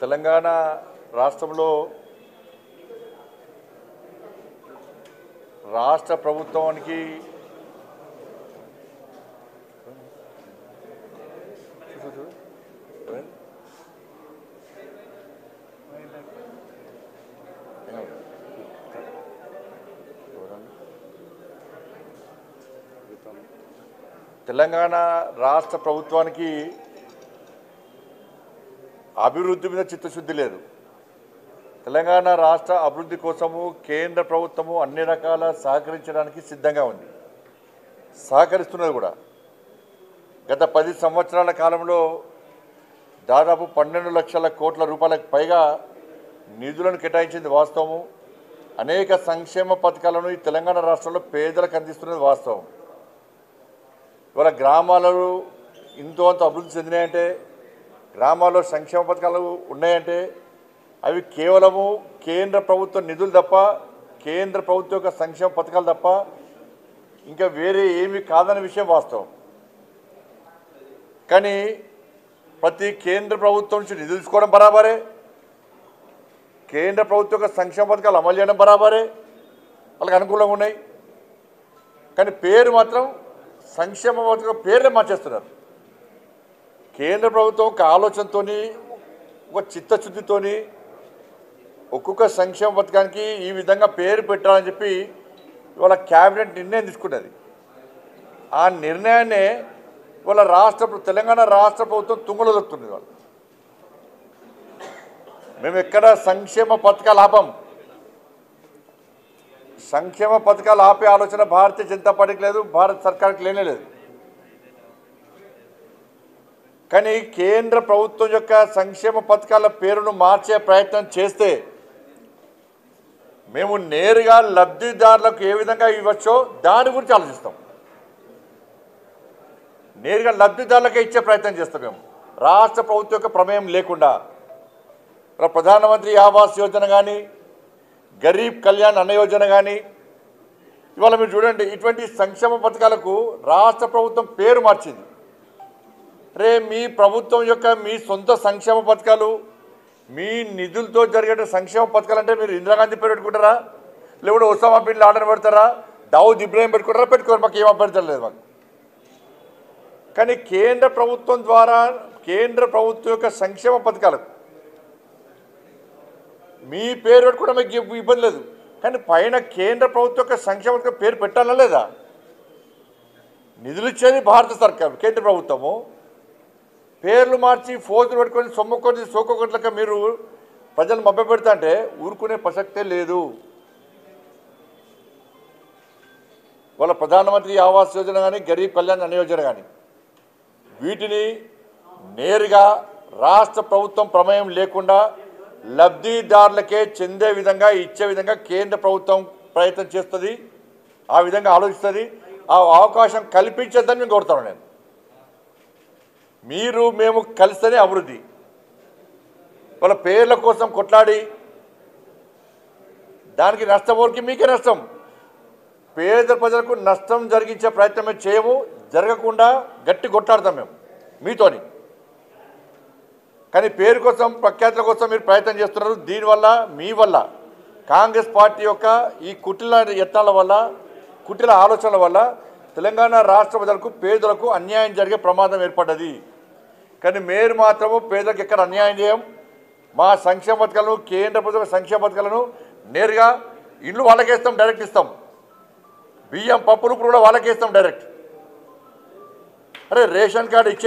తెలంగాణ రాష్ట్రంలో రాష్ట్ర ప్రభుత్వానికి అభివృద్ధి మీద చిత్తశుద్ధి లేదు. తెలంగాణ రాష్ట్ర అభివృద్ధి కోసము కేంద్ర ప్రభుత్వము అన్ని రకాల సహకరించడానికి సిద్ధంగా ఉంది, సహకరిస్తున్నది కూడా. గత 10 సంవత్సరాల కాలంలో దాదాపు 12 లక్షల కోట్ల రూపాయలకు పైగా నిధులను కేటాయించింది వాస్తవము. అనేక సంక్షేమ పథకాలను ఈ తెలంగాణ రాష్ట్రంలో పేదలకు అందిస్తున్నది వాస్తవం. ఇవాళ గ్రామాలలో ఇంతో అంత అభివృద్ధి చెందినాయంటే, గ్రామాల్లో సంక్షేమ పథకాలు ఉన్నాయంటే అవి కేవలము కేంద్ర ప్రభుత్వ నిధులు తప్ప, కేంద్ర ప్రభుత్వం యొక్క సంక్షేమ పథకాలు తప్ప ఇంకా వేరే ఏమీ కాదనే విషయం వాస్తవం. కానీ ప్రతి కేంద్ర ప్రభుత్వం నుంచి నిధులు తీసుకోవడం బరాబరే, కేంద్ర ప్రభుత్వం యొక్క సంక్షేమ పథకాలు అమలు చేయడం బరాబరే, వాళ్ళకి అనుకూలంగా ఉన్నాయి. కానీ పేరు మాత్రం సంక్షేమ పథకం పేరునే మార్చేస్తున్నారు. కేంద్ర ప్రభుత్వం ఒక ఆలోచనతో, ఒక చిత్తశుద్ధితో ఒక్కొక్క సంక్షేమ పథకానికి ఈ విధంగా పేరు పెట్టాలని చెప్పి ఇవాళ క్యాబినెట్ నిర్ణయం తీసుకున్నది. ఆ నిర్ణయాన్ని ఇవాళ తెలంగాణ రాష్ట్ర ప్రభుత్వం తుంగలో దొరుకుతుంది. వాళ్ళు మేము ఎక్కడ సంక్షేమ పథకాలు ఆపం. సంక్షేమ పథకాలు ఆపే ఆలోచన భారతీయ జనతా పార్టీకి లేదు, భారత సర్కార్కి లేనే లేదు. కానీ కేంద్ర ప్రభుత్వం యొక్క సంక్షేమ పథకాల పేరును మార్చే ప్రయత్నం చేస్తే మేము నేరుగా లబ్ధిదారులకు ఏ విధంగా ఇవ్వచ్చో దాని గురించి ఆలోచిస్తాం. నేరుగా లబ్ధిదారులకే ఇచ్చే ప్రయత్నం చేస్తాం. మేము రాష్ట్ర ప్రభుత్వం యొక్క ప్రమేయం లేకుండా ప్రధానమంత్రి ఆవాస్ యోజన కానీ, గరీబ్ కళ్యాణ్ అన్న యోజన కానీ, ఇవాళ మీరు చూడండి, ఇటువంటి సంక్షేమ పథకాలకు రాష్ట్ర ప్రభుత్వం పేరు మార్చింది. మీ ప్రభుత్వం యొక్క మీ సొంత సంక్షేమ పథకాలు, మీ నిధులతో జరిగే సంక్షేమ పథకాలు అంటే మీరు ఇందిరాగాంధీ పేరు పెట్టుకుంటారా, లేకుంటే ఒసామా బిన్ లాడెన్ పెడతారా, దావుద్ ఇబ్రాహిం పెట్టుకుంటారా? పెట్టుకోరు, మాకు ఏం అభ్యర్థం లేదు మాకు. కానీ కేంద్ర ప్రభుత్వం ద్వారా కేంద్ర ప్రభుత్వం యొక్క సంక్షేమ పథకాలకు మీ పేరు పెట్టుకోవడం మీకు ఇబ్బంది లేదు. కానీ పైన కేంద్ర ప్రభుత్వం యొక్క సంక్షేమ పథకం పేరు పెట్టాలా లేదా? నిధులు ఇచ్చేది భారత సర్కారు, కేంద్ర ప్రభుత్వము. పేర్లు మార్చి ఫోజులు పెట్టుకొని సొమ్ముకొని సోకొకట్లక మీరు ప్రజలు మభ్యపెడతా అంటే ఊరుకునే ప్రసక్తే లేదు. వాళ్ళ ప్రధానమంత్రి ఆవాస్ యోజన కానీ, గరీబ్ కళ్యాణ్ అన్న యోజన కానీ, వీటిని నేరుగా రాష్ట్ర ప్రభుత్వం ప్రమేయం లేకుండా లబ్ధిదారులకే చెందే విధంగా ఇచ్చే విధంగా కేంద్ర ప్రభుత్వం ప్రయత్నం చేస్తుంది, ఆ విధంగా ఆలోచిస్తుంది. ఆ అవకాశం కల్పించద్దని మేము కోరుతాను. నేను మీరు మేము కలిస్తేనే అభివృద్ధి. వాళ్ళ పేర్ల కోసం కొట్లాడి దానికి నష్టపోరికి మీకే నష్టం. పేద ప్రజలకు నష్టం జరిగించే ప్రయత్నం మేము చేయము, జరగకుండా గట్టి కొట్లాడతాం మేము మీతోని. కానీ పేరు కోసం, ప్రఖ్యాతుల కోసం మీరు ప్రయత్నం చేస్తున్నారు. దీనివల్ల మీ వల్ల కాంగ్రెస్ పార్టీ యొక్క ఈ కుటిల యత్నాల వల్ల, కుటిల ఆలోచనల వల్ల తెలంగాణ రాష్ట్ర ప్రజలకు, పేదలకు అన్యాయం జరిగే ప్రమాదం ఏర్పడ్డది. కానీ మీరు మాత్రము పేదలకు ఎక్కడ అన్యాయం చేయం. మా సంక్షేమ పథకాలను, కేంద్ర ప్రభుత్వ సంక్షేమ పథకాలను నేరుగా ఇల్లు వాళ్ళకేస్తాం, డైరెక్ట్ ఇస్తాం. బియ్యం పప్పులు కూడా వాళ్ళకేస్తాం డైరెక్ట్. రేషన్ కార్డు ఇచ్చే